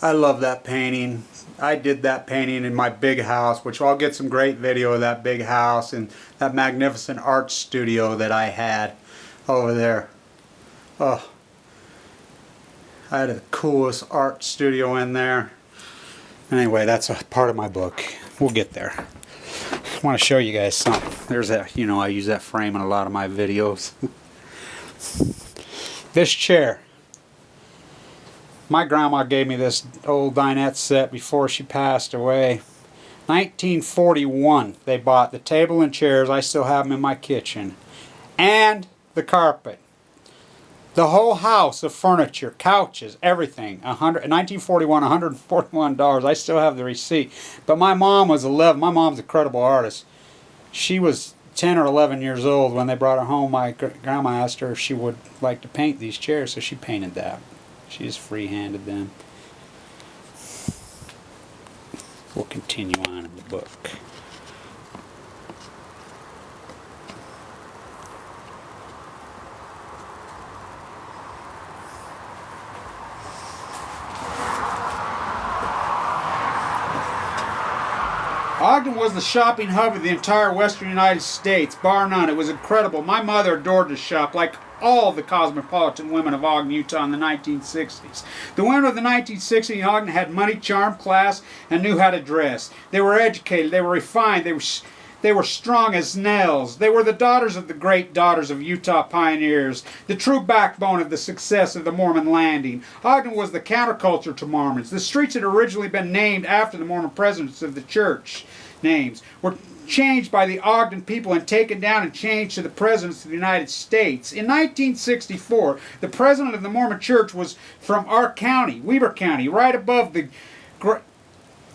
I love that painting. I did that painting in my big house, which I'll get some great video of that big house and that magnificent art studio that I had over there. Oh, I had the coolest art studio in there. Anyway, that's a part of my book. We'll get there. I want to show you guys something. There's that, you know, I use that frame in a lot of my videos. This chair. My grandma gave me this old dinette set before she passed away. 1941 they bought the table and chairs. I still have them in my kitchen. And the carpet. The whole house of furniture, couches, everything. 1941, $141. I still have the receipt. But my mom was 11. My mom's a credible artist. She was 10 or 11 years old when they brought her home. My grandma asked her if she would like to paint these chairs, so she painted that. She just free-handed them. We'll continue on in the book. Ogden was the shopping hub of the entire western United States, bar none. It was incredible. My mother adored to shop, like all the cosmopolitan women of Ogden, Utah in the 1960s. The women of the 1960s in Ogden had money, charm, class, and knew how to dress. They were educated, they were refined, they were strong as nails. They were the daughters of the great daughters of Utah pioneers, the true backbone of the success of the Mormon landing. Ogden was the counterculture to Mormons. The streets had originally been named after the Mormon presidents of the church. Names were changed by the Ogden people and taken down and changed to the presidents of the United States. In 1964, the president of the Mormon Church was from our county, Weber County, right above the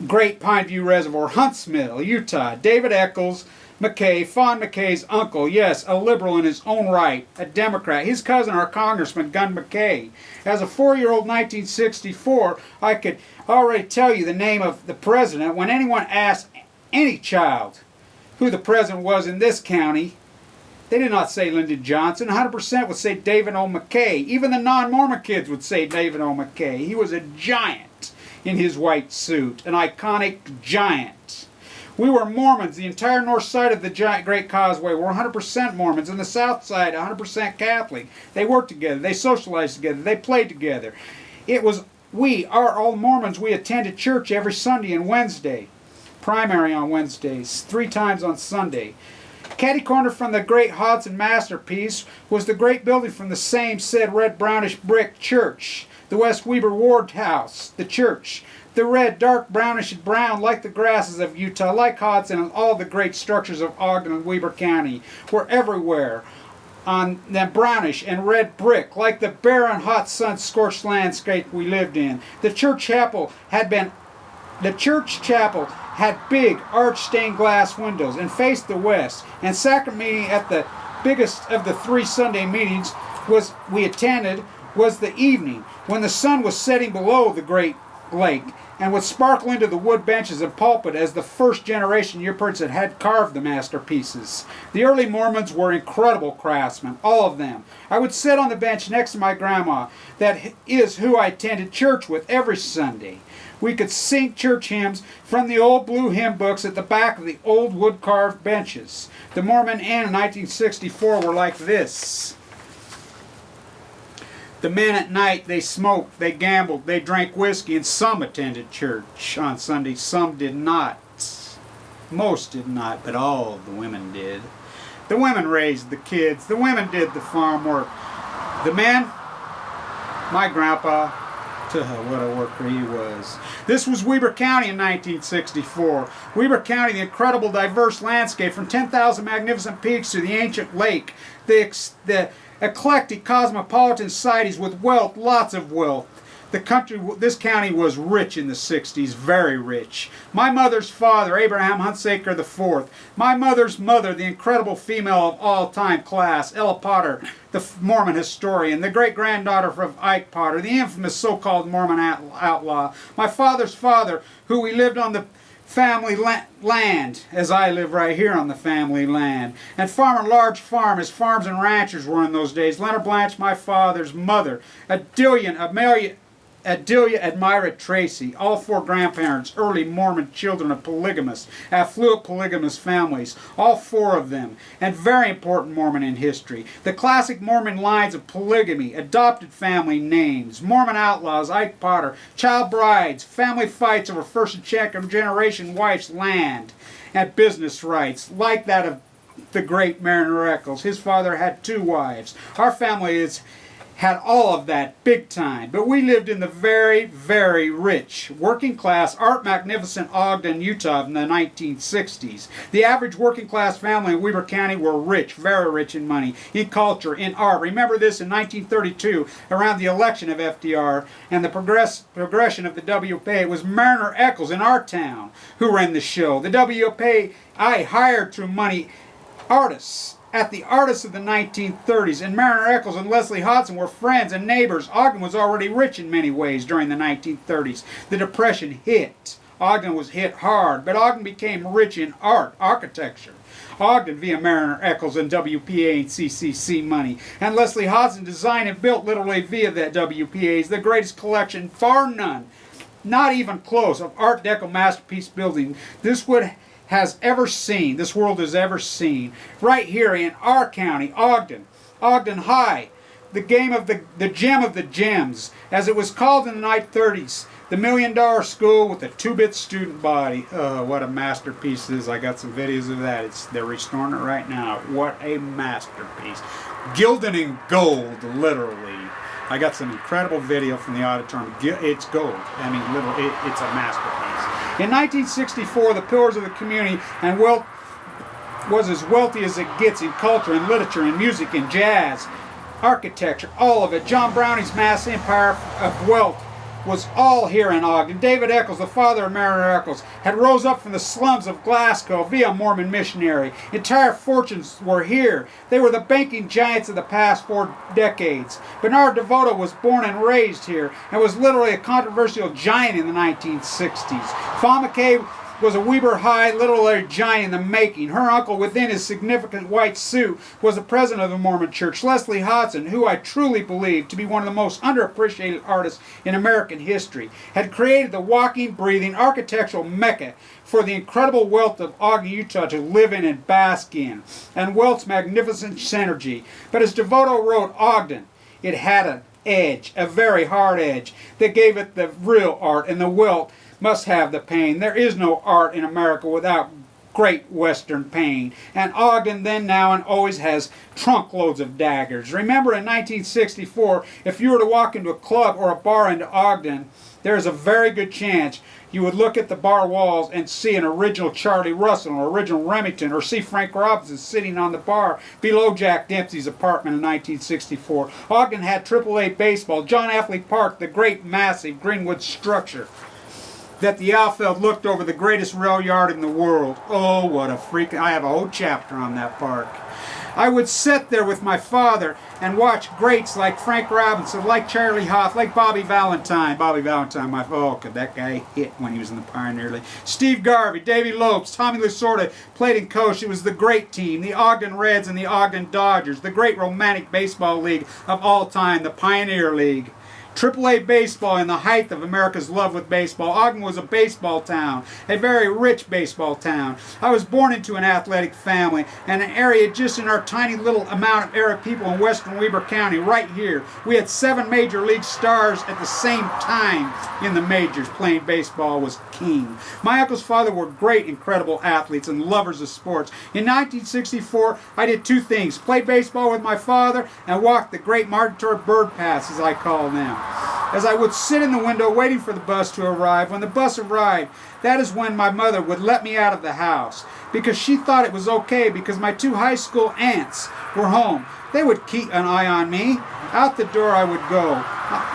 Great Pineview Reservoir, Huntsville, Utah. David Eccles McKay, Fawn McKay's uncle, yes, a liberal in his own right, a Democrat. His cousin, our Congressman, Gun McKay. As a 4-year-old 1964, I could already tell you the name of the president. When anyone asked any child who the president was in this county, they did not say Lyndon Johnson. 100% would say David O. McKay. Even the non-Mormon kids would say David O. McKay. He was a giant in his white suit, an iconic giant. We were Mormons. The entire north side of the giant Great Causeway were 100% Mormons, and the south side 100% Catholic. They worked together. They socialized together. They played together. It was all Mormons. We attended church every Sunday and Wednesday. Primary on Wednesdays, 3 times on Sunday. Catty corner from the great Hodson masterpiece was the great building from the same said red brownish brick church. The West Weber Ward House, the church. The red, dark brownish brown like the grasses of Utah, like Hodson, and all the great structures of Ogden and Weber County were everywhere on them brownish and red brick, like the barren, hot sun-scorched landscape we lived in. The church chapel had big arch-stained glass windows and faced the west. And sacrament meeting at the biggest of the 3 Sunday meetings we attended was the evening when the sun was setting below the great lake and would sparkle into the wood benches and pulpit as the first generation Europeans had carved the masterpieces. The early Mormons were incredible craftsmen, all of them. I would sit on the bench next to my grandma. That is who I attended church with every Sunday. We could sing church hymns from the old blue hymn books at the back of the old wood-carved benches. The Mormon Inn in 1964 were like this. The men at night, they smoked, they gambled, they drank whiskey, and some attended church on Sunday. Some did not. Most did not, but all of the women did. The women raised the kids. The women did the farm work. The men, my grandpa, what a worker he was. This was Weber County in 1964. Weber County, the incredible diverse landscape from 10,000 magnificent peaks to the ancient lake. The eclectic cosmopolitan societies with wealth, lots of wealth. This county was rich in the 60s, very rich. My mother's father, Abraham Hunsaker IV. My mother's mother, the incredible female of all-time class, Ella Potter, the Mormon historian, the great-granddaughter of Ike Potter, the infamous so-called Mormon outlaw. My father's father, who we lived on the family land, as I live right here on the family land. And farmer, large farm, as farms and ranchers were in those days. Leonard Blanch, my father's mother. Adelia, Adelia Admira Tracy, all four grandparents, early Mormon children of polygamists, affluent polygamous families, all four of them, and very important Mormon in history. The classic Mormon lines of polygamy, adopted family names, Mormon outlaws, Ike Potter, child brides, family fights over first and second generation wife's land, and business rights, like that of the great Marriner Eccles. His father had 2 wives. Our family had all of that big time, but we lived in the very, very rich, working class, art magnificent Ogden, Utah in the 1960s. The average working class family in Weber County were rich, very rich in money, in culture, in art. Remember this in 1932, around the election of FDR and the progression of the WPA. It was Marriner Eccles in our town who ran the show. The WPA hired through money artists. At the artists of the 1930s, and Marriner Eccles and Leslie Hodson were friends and neighbors. Ogden was already rich in many ways during the 1930s. The Depression hit. Ogden was hit hard, but Ogden became rich in art, architecture. Ogden via Marriner Eccles and WPA and CCC money. And Leslie Hodson designed and built literally via that WPA's the greatest collection, far none, not even close, of Art Deco masterpiece building this world has ever seen, right here in our county, Ogden High, the gem of the gems, as it was called in the 1930s, the $1 Million School with a 2-bit student body. Oh, what a masterpiece it is. I got some videos of that. They're restoring it right now. What a masterpiece. Gilded in gold, literally. I got some incredible video from the auditorium. It's gold. I mean, literally, it's a masterpiece. In 1964, the pillars of the community and wealth was as wealthy as it gets in culture and literature and music and jazz, architecture, all of it. John Browning's mass empire of wealth was all here in Ogden. David Eccles, the father of Marriner Eccles, had rose up from the slums of Glasgow via Mormon missionary. Entire fortunes were here. They were the banking giants of the past 4 decades. Bernard DeVoto was born and raised here and was literally a controversial giant in the 1960s. Fa McKay was a Weber High literary giant in the making. Her uncle, within his significant white suit, was the president of the Mormon Church. Leslie Hodson, who I truly believe to be one of the most underappreciated artists in American history, had created the walking, breathing, architectural mecca for the incredible wealth of Ogden, Utah to live in and bask in, and wealth's magnificent synergy. But as DeVoto wrote, Ogden, it had an edge, a very hard edge, that gave it the real art, and the wealth must have the pain. There is no art in America without great Western pain. And Ogden then, now, and always has trunk loads of daggers. Remember in 1964, if you were to walk into a club or a bar into Ogden, there's a very good chance you would look at the bar walls and see an original Charlie Russell or original Remington, or see Frank Robinson sitting on the bar below Jack Dempsey's apartment in 1964. Ogden had AAA baseball. John F. Park, the great massive Greenwood structure that the outfield looked over the greatest rail yard in the world. Oh, what a freak. I have a whole chapter on that park. I would sit there with my father and watch greats like Frank Robinson, like Charlie Hoff, like Bobby Valentine. Bobby Valentine, could that guy hit when he was in the Pioneer League. Steve Garvey, Davey Lopes, Tommy Lasorda played and coached. It was the great team, the Ogden Reds and the Ogden Dodgers, the great romantic baseball league of all time, the Pioneer League. AAA baseball in the height of America's love with baseball. Ogden was a baseball town, a very rich baseball town. I was born into an athletic family, and an area just in our tiny little amount of Arab people in western Weber County, right here. We had 7 major league stars at the same time in the majors. Playing baseball was king. My uncle's father were great, incredible athletes and lovers of sports. In 1964, I did 2 things. Played baseball with my father and walked the great migratory bird paths, as I call them. As I would sit in the window waiting for the bus to arrive. When the bus arrived, that is when my mother would let me out of the house, because she thought it was okay because my 2 high school aunts were home. They would keep an eye on me. Out the door I would go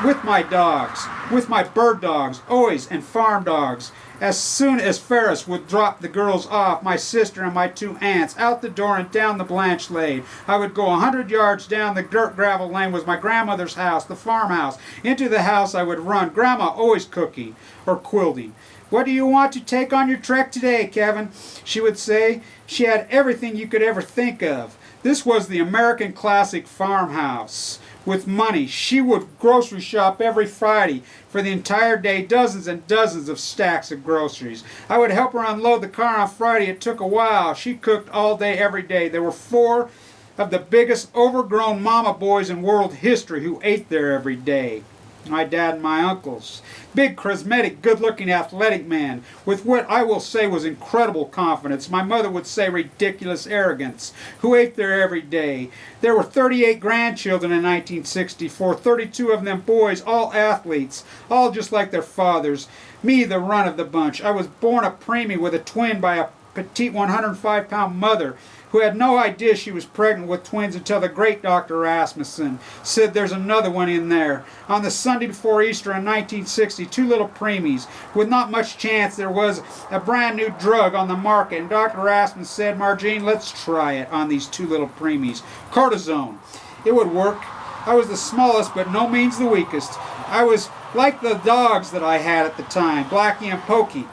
with my dogs, with my bird dogs, always, and farm dogs. As soon as Ferris would drop the girls off, my sister and my 2 aunts, out the door and down the Blanch lane. I would go 100 yards down the dirt gravel lane was my grandmother's house, the farmhouse. Into the house I would run, Grandma always cooking or quilting. "What do you want to take on your trek today, Kevin?" she would say. She had everything you could ever think of. This was the American classic farmhouse. with money. She would grocery shop every Friday for the entire day, dozens and dozens of stacks of groceries. I would help her unload the car on Friday. It took a while. She cooked all day, every day. There were 4 of the biggest overgrown mama boys in world history who ate there every day. My dad and my uncles. Big, charismatic, good-looking, athletic man with what I will say was incredible confidence. My mother would say ridiculous arrogance, who ate there every day. There were 38 grandchildren in 1964, 32 of them boys, all athletes, all just like their fathers. Me, the run of the bunch. I was born a preemie with a twin by a petite 105-pound mother who had no idea she was pregnant with twins until the great Dr. Rasmussen said there's another one in there. On the Sunday before Easter in 1960, 2 little preemies with not much chance. There was a brand new drug on the market, and Dr. Rasmussen said, Margene, let's try it on these 2 little preemies. Cortisone. It would work. I was the smallest, but no means the weakest. I was like the dogs that I had at the time, Blackie and Pokey,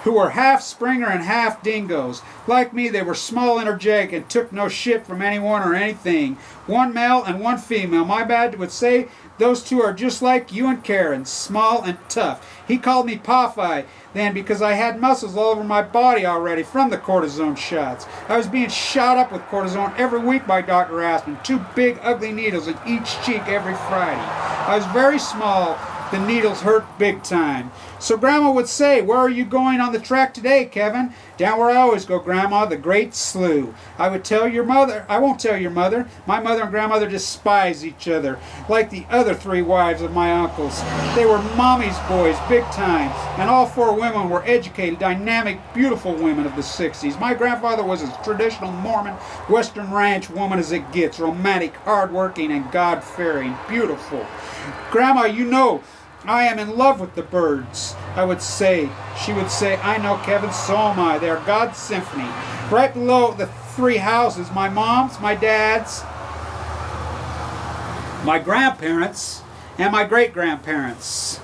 who were half Springer and half dingoes. Like me, they were small, energetic, and took no shit from anyone or anything. 1 male and 1 female. My dad would say those 2 are just like you and Karen, small and tough. He called me Popeye then because I had muscles all over my body already from the cortisone shots. I was being shot up with cortisone every week by Dr. Aspen. 2 big, ugly needles in each cheek every Friday. I was very small. The needles hurt big time. So Grandma would say, where are you going on the track today, Kevin? Down where I always go, Grandma, the Great Slough. I won't tell your mother. My mother and grandmother despise each other, like the other 3 wives of my uncles. They were mommy's boys, big time, and all 4 women were educated, dynamic, beautiful women of the 60s. My grandfather was a traditional Mormon, Western ranch woman as it gets, romantic, hard-working, and God-fearing, beautiful. Grandma, you know, I am in love with the birds, I would say. She would say, I know, Kevin, so am I. They are God's symphony. Right below the 3 houses, my mom's, my dad's, my grandparents, and my great-grandparents.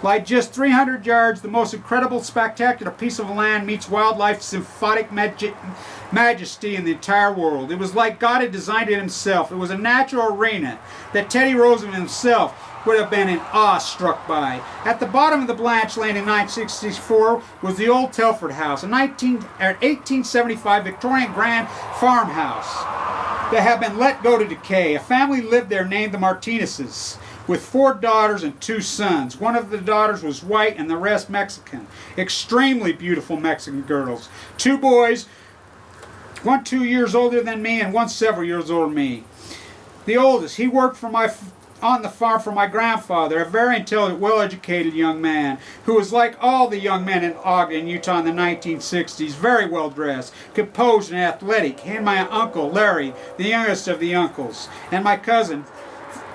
Like just 300 yards, the most incredible, spectacular piece of land meets wildlife symphonic majesty in the entire world. It was like God had designed it himself. It was a natural arena that Teddy Roosevelt himself would have been in awe struck by. At the bottom of the Blanch Lane in 1964 was the old Telford House, a 1875 Victorian grand farmhouse that had been let go to decay. A family lived there named the Martinez's, with 4 daughters and 2 sons. One of the daughters was white and the rest Mexican. Extremely beautiful Mexican girls. 2 boys, one 2 years older than me and one several years older than me. The oldest, he worked on the farm for my grandfather, a very intelligent, well-educated young man who was like all the young men in Ogden, Utah in the 1960s, very well-dressed, composed and athletic. And my uncle, Larry, the youngest of the uncles, and my cousin,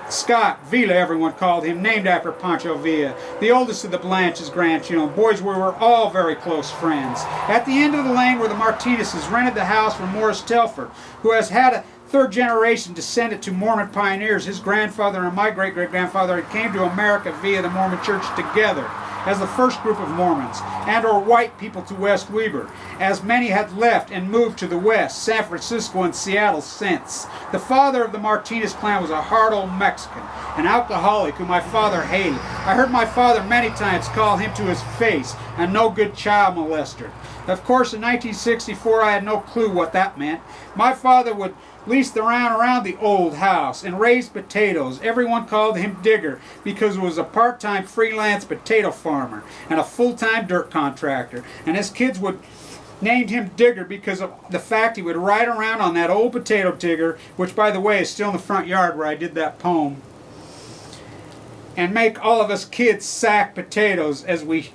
Scott, Villa everyone called him, named after Pancho Villa, the oldest of the Blanch's grandchildren, boys we were all very close friends. At the end of the lane were the Martinez's, rented the house from Morris Telford, who has had a 3rd generation descended to Mormon pioneers. His grandfather and my great-great-grandfather came to America via the Mormon Church together as the first group of Mormons, and or white people to West Weber, as many had left and moved to the West, San Francisco and Seattle since. The father of the Martinez clan was a hard old Mexican, an alcoholic whom my father hated. I heard my father many times call him to his face a no-good child molester. Of course, in 1964, I had no clue what that meant. My father would lease the land around the old house and raised potatoes. Everyone called him Digger because he was a part-time freelance potato farmer and a full-time dirt contractor. And his kids would named him Digger because of the fact he would ride around on that old potato digger, which by the way is still in the front yard where I did that poem, and make all of us kids sack potatoes, as we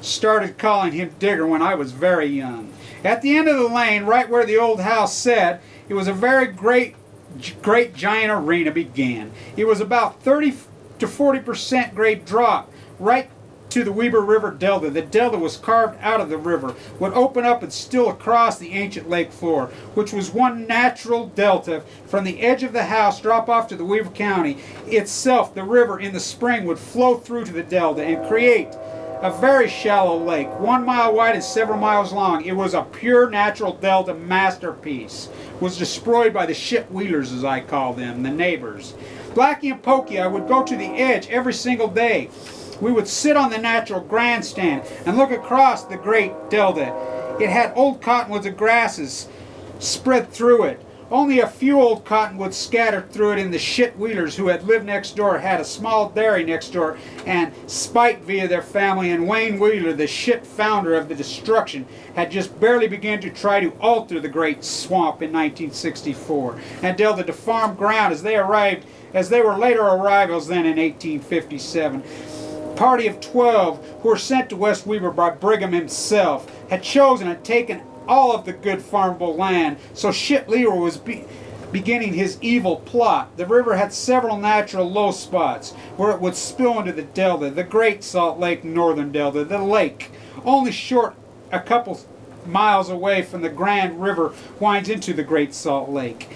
started calling him Digger when I was very young. At the end of the lane, right where the old house sat, it was a very great giant arena began. It was about 30 to 40% grade drop right to the Weber River Delta. The delta was carved out of the river, would open up and still across the ancient lake floor, which was one natural delta from the edge of the house, drop off to the Weber County itself. The river in the spring would flow through to the delta and create a very shallow lake, 1 mile wide and several miles long. It was a pure natural delta masterpiece. Was destroyed by the ship wheelers, as I call them, the neighbors. Blackie and Pokey, I would go to the edge every single day. We would sit on the natural grandstand and look across the great delta. It had old cottonwoods and grasses spread through it. Only a few old cottonwoods scattered through it, and the shit wheelers who had lived next door had a small dairy next door, and spite via their family, and Wayne Wheeler, the shit founder of the destruction, had just barely begun to try to alter the great swamp in 1964 and delta to farm ground as they were later arrivals then in 1857. Party of 12 who were sent to West Weber by Brigham himself had chosen and taken all of the good farmable land, so Shit Leroy was beginning his evil plot. The river had several natural low spots where it would spill into the delta, the Great Salt Lake Northern Delta, the lake, only short a couple miles away from the Grand River, winds into the Great Salt Lake.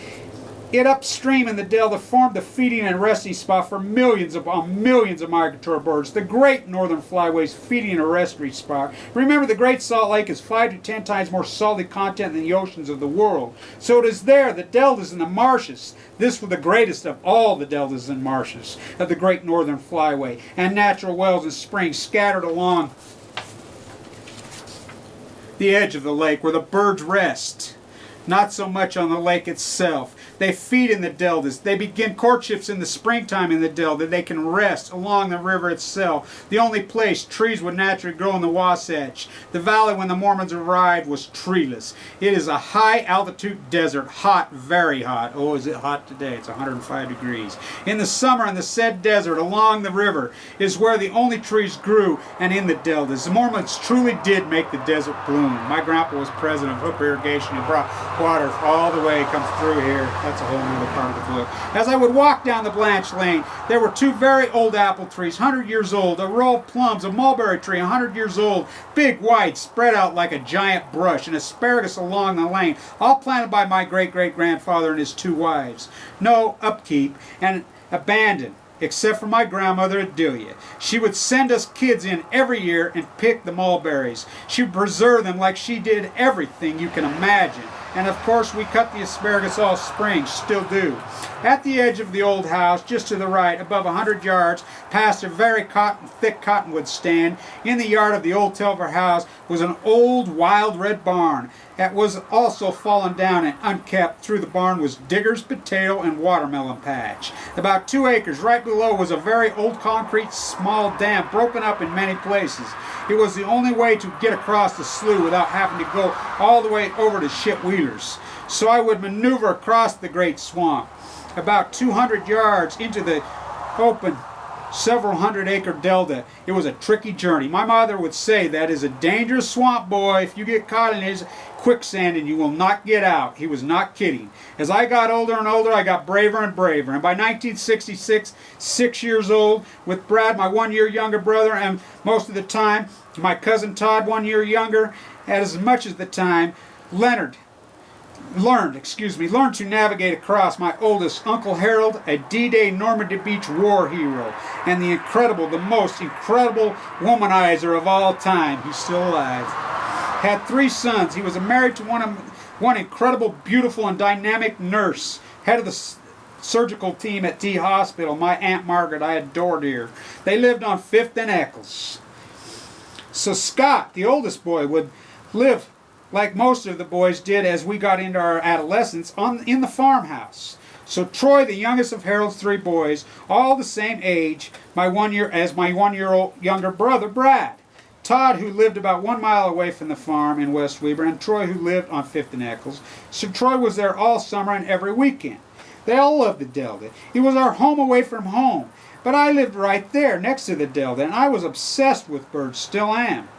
It upstream in the delta formed the feeding and resting spot for millions of migratory birds. The great northern flyway's feeding and resting spot. Remember, the Great Salt Lake is 5 to 10 times more salty content than the oceans of the world. So it is there, the deltas and the marshes. This was the greatest of all the deltas and marshes of the great northern flyway, and natural wells and springs scattered along the edge of the lake where the birds rest. Not so much on the lake itself. They feed in the deltas. They begin courtships in the springtime in the delta. They can rest along the river itself, the only place trees would naturally grow in the Wasatch. The valley when the Mormons arrived was treeless. It is a high altitude desert, hot, very hot. Oh, is it hot today? It's 105 degrees. In the summer in the said desert along the river is where the only trees grew, and in the deltas. The Mormons truly did make the desert bloom. My grandpa was president of Hoop Irrigation. He brought water all the way, comes through here. That's a whole other part of the book. As I would walk down the Blanch Lane, there were two very old apple trees, 100 years old, a row of plums, a mulberry tree, 100 years old, big, wide, spread out like a giant brush, and asparagus along the lane, all planted by my great-great-grandfather and his two wives. No upkeep, and abandoned, except for my grandmother Adelia. She would send us kids in every year and pick the mulberries. She would preserve them like she did everything you can imagine. And of course we cut the asparagus all spring, still do. At the edge of the old house, just to the right, above 100 yards, past a very thick cottonwood stand, in the yard of the old Telfer house was an old wild red barn. It was also fallen down and unkept. Through the barn was Digger's potato and watermelon patch. About 2 acres right below was a very old concrete small dam, broken up in many places. It was the only way to get across the slough without having to go all the way over to Shit Wheelers. So I would maneuver across the great swamp. About 200 yards into the open several 100-acre delta. It was a tricky journey. My mother would say that is a dangerous swamp, boy. If you get caught in his quicksand and you will not get out. He was not kidding. As I got older and older, I got braver and braver. And by 1966, 6 years old, with Brad, my 1 year younger brother, and most of the time, my cousin Todd, 1 year younger, as much as the time, learned to navigate across. My oldest, Uncle Harold, a D-Day Normandy Beach war hero, and the most incredible womanizer of all time. He's still alive. Had 3 sons. He was married to one incredible, beautiful, and dynamic nurse, head of the surgical team at T Hospital. My Aunt Margaret, I adored her. They lived on 5th and Eccles. So Scott, the oldest boy, would live like most of the boys did as we got into our adolescence, in the farmhouse. So Troy, the youngest of Harold's 3 boys, all the same age, my 1 year old younger brother Brad. Todd, who lived about 1 mile away from the farm in West Weber, and Troy, who lived on 5th and Eccles. So Troy was there all summer and every weekend. They all loved the Delta. It was our home away from home. But I lived right there next to the Delta, and I was obsessed with birds, still am.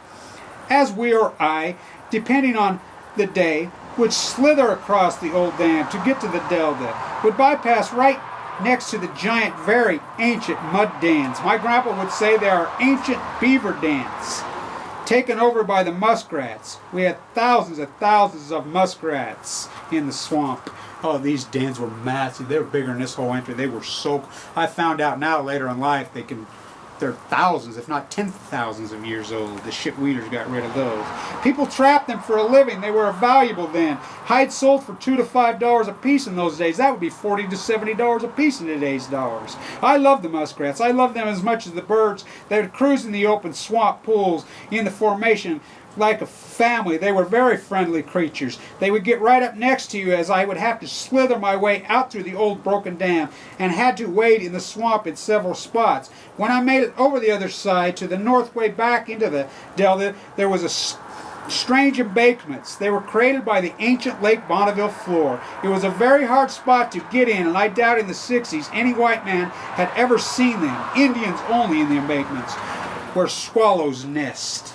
As we or I, depending on the day, would slither across the old dam to get to the delta, would bypass right next to the giant, very ancient mud dams. My grandpa would say they are ancient beaver dams, taken over by the muskrats. We had thousands of muskrats in the swamp. Oh, these dens were massive. They were bigger than this whole entry. They were so... I found out now later in life they can they're thousands, if not tens of thousands of years old. The ship wheelers got rid of those. People trapped them for a living. They were valuable then. Hides sold for $2 to $5 a piece in those days. That would be $40 to $70 a piece in today's dollars. I love the muskrats. I love them as much as the birds. They would cruise in the open swamp pools in the formation like a family. They were very friendly creatures. They would get right up next to you as I would have to slither my way out through the old broken dam and had to wade in the swamp in several spots. When I made it over the other side to the north way back into the delta, there was a strange embankments. They were created by the ancient Lake Bonneville floor. It was a very hard spot to get in, and I doubt in the 60s any white man had ever seen them. Indians only in the embankments, where swallows nest.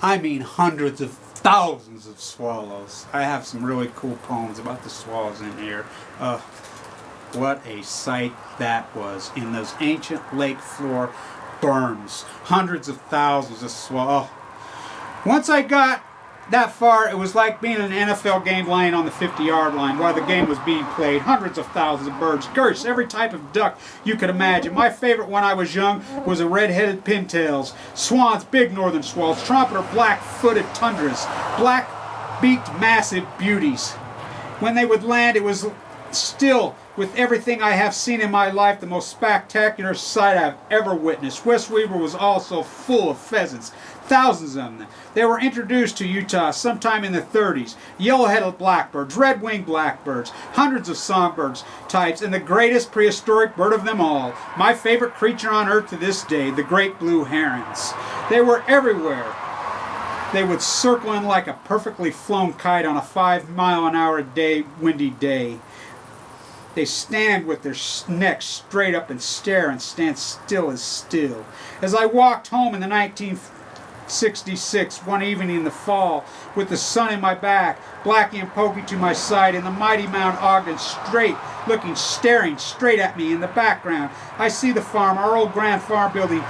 I mean hundreds of thousands of swallows. I have some really cool poems about the swallows in here. What a sight that was in those ancient lake floor berms. Hundreds of thousands of swallows. Once I got that far, it was like being in an NFL game lying on the 50-yard line while the game was being played. Hundreds of thousands of birds, geese, every type of duck you could imagine. My favorite when I was young was the red-headed pintails, swans, big northern swallows, trumpeter, black-footed tundras, black-beaked massive beauties. When they would land, it was still, with everything I have seen in my life, the most spectacular sight I've ever witnessed. West Weaver was also full of pheasants, thousands of them. They were introduced to Utah sometime in the 30s. Yellow-headed blackbirds, red-winged blackbirds, hundreds of songbirds types, and the greatest prehistoric bird of them all, my favorite creature on earth to this day, the great blue herons. They were everywhere. They would circle in like a perfectly flown kite on a 5-mile-an-hour-a-day windy day. They stand with their necks straight up and stare and stand still as still. As I walked home in the 1966, one evening in the fall, with the sun in my back, Blackie and Pokey to my side, and the mighty Mount Ogden staring straight at me in the background, I see the farm, our old grand farm building,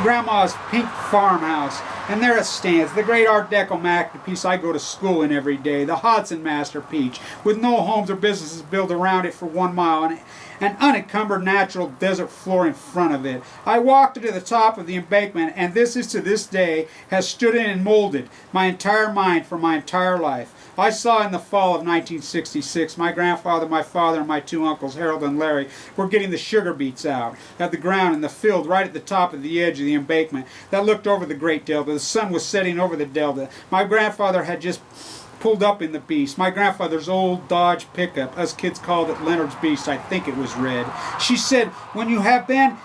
Grandma's pink farmhouse. And there it stands, the great Art Deco masterpiece I go to school in every day, the Hudson masterpiece, with no homes or businesses built around it for 1 mile, and an unencumbered natural desert floor in front of it. I walked to the top of the embankment, and this is to this day has stood in and molded my entire mind for my entire life. I saw in the fall of 1966, my grandfather, my father, and my two uncles, Harold and Larry, were getting the sugar beets out of the ground in the field right at the top of the edge of the embankment that looked over the Great Delta. The sun was setting over the delta. My grandfather had just pulled up in the beast. My grandfather's old Dodge pickup. Us kids called it Leonard's Beast. I think it was red. She said, "When you have been,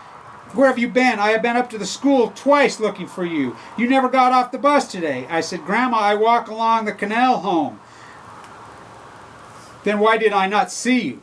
where have you been? I have been up to the school twice looking for you. You never got off the bus today." I said, "Grandma, I walk along the canal home." "Then why did I not see you?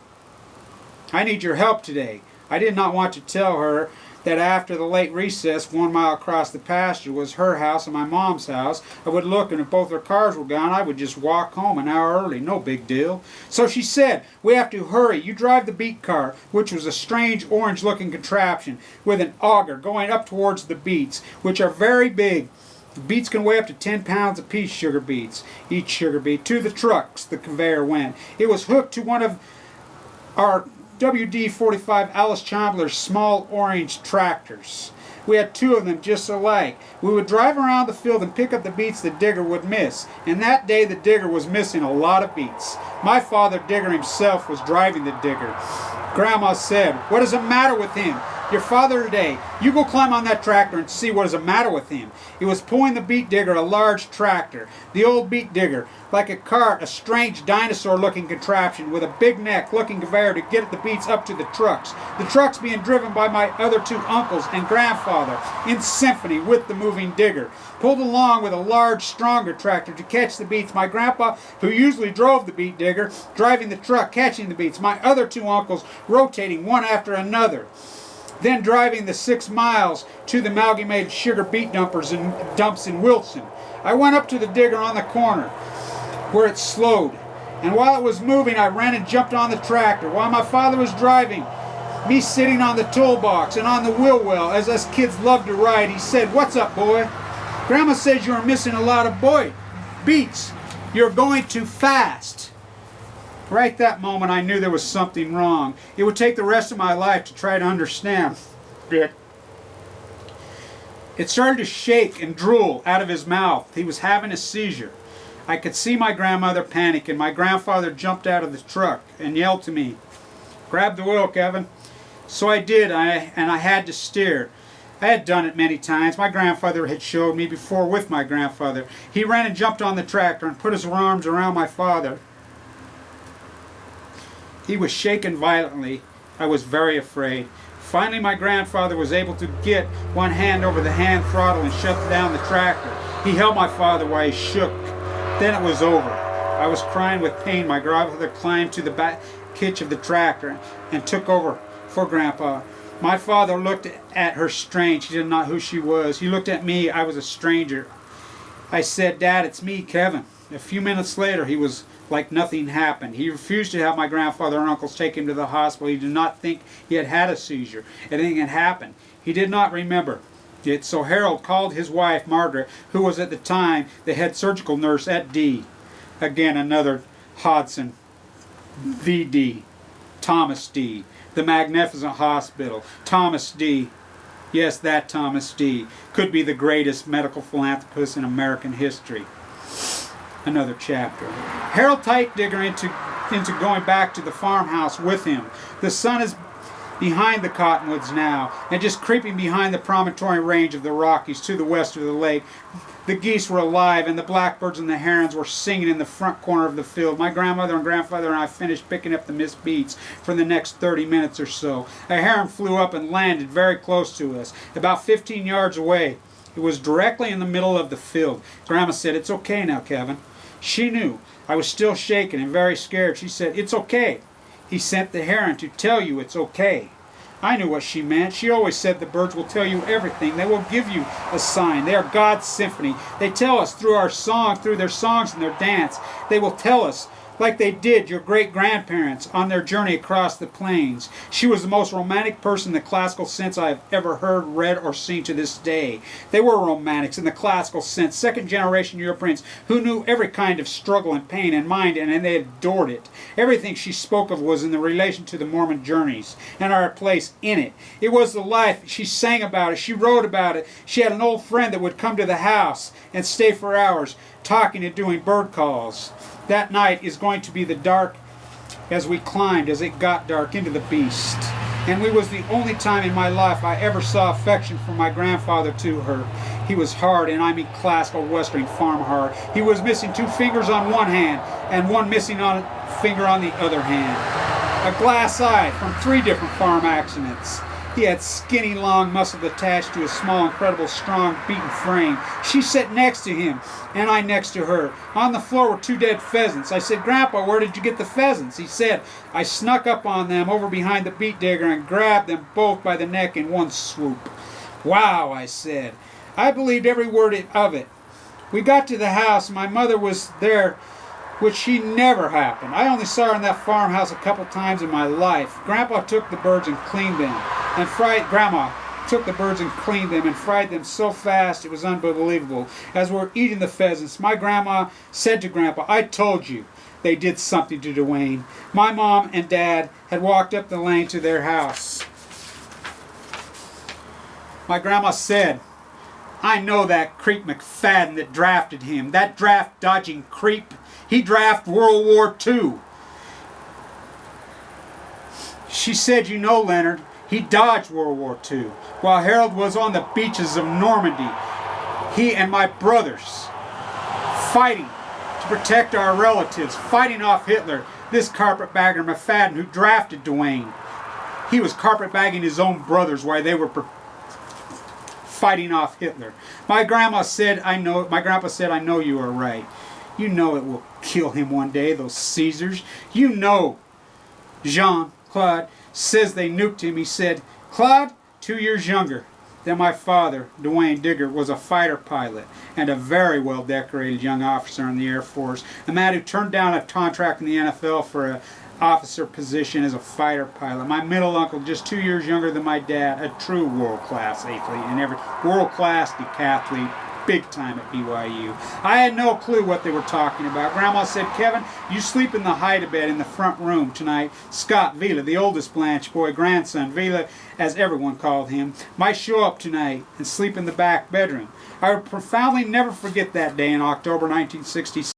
I need your help today." I did not want to tell her that after the late recess, 1 mile across the pasture was her house and my mom's house. I would look, and if both their cars were gone, I would just walk home an hour early. No big deal. So she said, "We have to hurry. You drive the beet car," which was a strange orange-looking contraption with an auger going up towards the beets, which are very big. The beets can weigh up to 10 pounds apiece, sugar beets. Each sugar beet. To the trucks the conveyor went. It was hooked to one of our WD-45 Alice Chandler's small orange tractors. We had 2 of them just alike. We would drive around the field and pick up the beets the digger would miss. And that day the digger was missing a lot of beets. My father, Digger himself, was driving the digger. Grandma said, "What is the matter with him? Your father today. You go climb on that tractor and see what is the matter with him." It was pulling the beet digger, a large tractor. The old beet digger, like a cart, a strange dinosaur-looking contraption with a big neck looking conveyor to get the beets up to the trucks. The trucks being driven by my other 2 uncles and grandfather in symphony with the moving digger. Pulled along with a large, stronger tractor to catch the beets. My grandpa, who usually drove the beet digger, driving the truck, catching the beets. My other 2 uncles rotating one after another. Then driving the 6 miles to the amalgamated sugar beet dumps in Wilson. I went up to the digger on the corner where it slowed, and while it was moving I ran and jumped on the tractor. While my father was driving, me sitting on the toolbox and on the wheel well, as us kids love to ride, he said, "What's up, boy? Grandma says you are missing a lot of beets. You're going too fast." Right that moment, I knew there was something wrong. It would take the rest of my life to try to understand it. It started to shake and drool out of his mouth. He was having a seizure. I could see my grandmother panic, and my grandfather jumped out of the truck and yelled to me, "Grab the wheel, Kevin." So I did, and I had to steer. I had done it many times. My grandfather had showed me before with my grandfather. He ran and jumped on the tractor and put his arms around my father. He was shaken violently. I was very afraid. Finally, my grandfather was able to get one hand over the hand throttle and shut down the tractor. He held my father while he shook. Then it was over. I was crying with pain. My grandfather climbed to the back hitch of the tractor and took over for Grandpa. My father looked at her strange. He didn't know who she was. He looked at me. I was a stranger. I said, "Dad, it's me, Kevin." A few minutes later, he was like nothing happened. He refused to have my grandfather and uncles take him to the hospital. He did not think he had had a seizure. Anything had happened. He did not remember it. So Harold called his wife, Margaret, who was at the time the head surgical nurse at D. Again, another Hodson. VD. Thomas D. The magnificent hospital. Thomas D. Yes, that Thomas D. could be the greatest medical philanthropist in American history. Another chapter. Harold tight Digger into going back to the farmhouse with him. The sun is behind the cottonwoods now, and just creeping behind the promontory range of the Rockies to the west of the lake. The geese were alive, and the blackbirds and the herons were singing in the front corner of the field. My grandmother and grandfather and I finished picking up the missed beats for the next 30 minutes or so. A heron flew up and landed very close to us, about 15 yards away. It was directly in the middle of the field. Grandma said, "It's okay now, Kevin." She knew I was still shaken and very scared. She said, "It's okay. He sent the heron to tell you it's okay." I knew what she meant. She always said the birds will tell you everything. They will give you a sign. They are God's symphony. They tell us through our song, through their songs and their dance. They will tell us like they did your great-grandparents on their journey across the plains. She was the most romantic person in the classical sense I have ever heard, read, or seen to this day. They were romantics in the classical sense, second-generation Europeans who knew every kind of struggle and pain and mind, and they adored it. Everything she spoke of was in the relation to the Mormon journeys and our place in it. It was the life. She sang about it. She wrote about it. She had an old friend that would come to the house and stay for hours, talking and doing bird calls. That night is going to be the dark as we climbed, as it got dark, into the beast. And it was the only time in my life I ever saw affection from my grandfather to her. He was hard, and I mean classical western farm hard. He was missing 2 fingers on one hand and one missing finger on the other hand. A glass eye from 3 different farm accidents. He had skinny, long muscles attached to a small, incredible, strong, beaten frame. She sat next to him, and I next to her. On the floor were 2 dead pheasants. I said, "Grandpa, where did you get the pheasants?" He said, "I snuck up on them over behind the beet digger and grabbed them both by the neck in one swoop." "Wow," I said. I believed every word of it. We got to the house, and my mother was there, which she never happened. I only saw her in that farmhouse a couple times in my life. Grandpa took the birds and cleaned them, and Grandma took the birds and cleaned them and fried them so fast it was unbelievable. As we were eating the pheasants, my grandma said to Grandpa, "I told you they did something to Dwayne." My mom and Dad had walked up the lane to their house. My grandma said, "I know that creep McFadden that drafted him. That draft-dodging creep. He drafted World War II. She said, "You know, Leonard, he dodged World War II. While Harold was on the beaches of Normandy, he and my brothers fighting to protect our relatives, fighting off Hitler. This carpetbagger McFadden who drafted Dwayne, he was carpetbagging his own brothers while they were fighting off Hitler." My grandpa said, "I know you are right. You know it will kill him one day, those Caesars. You know Jean-Claude says they nuked him." He said, "Claude, 2 years younger than my father, Dwayne Digger, was a fighter pilot and a very well decorated young officer in the Air Force. A man who turned down a contract in the NFL for an officer position as a fighter pilot. My middle uncle, just 2 years younger than my dad, a true world-class athlete and every world-class decathlete. big time at BYU. I had no clue what they were talking about. Grandma said, Kevin, you sleep in the hide-a-bed in the front room tonight. Scott Vila, the oldest Blanche boy, grandson, Vila, as everyone called him, might show up tonight and sleep in the back bedroom. I will profoundly never forget that day in October 1966.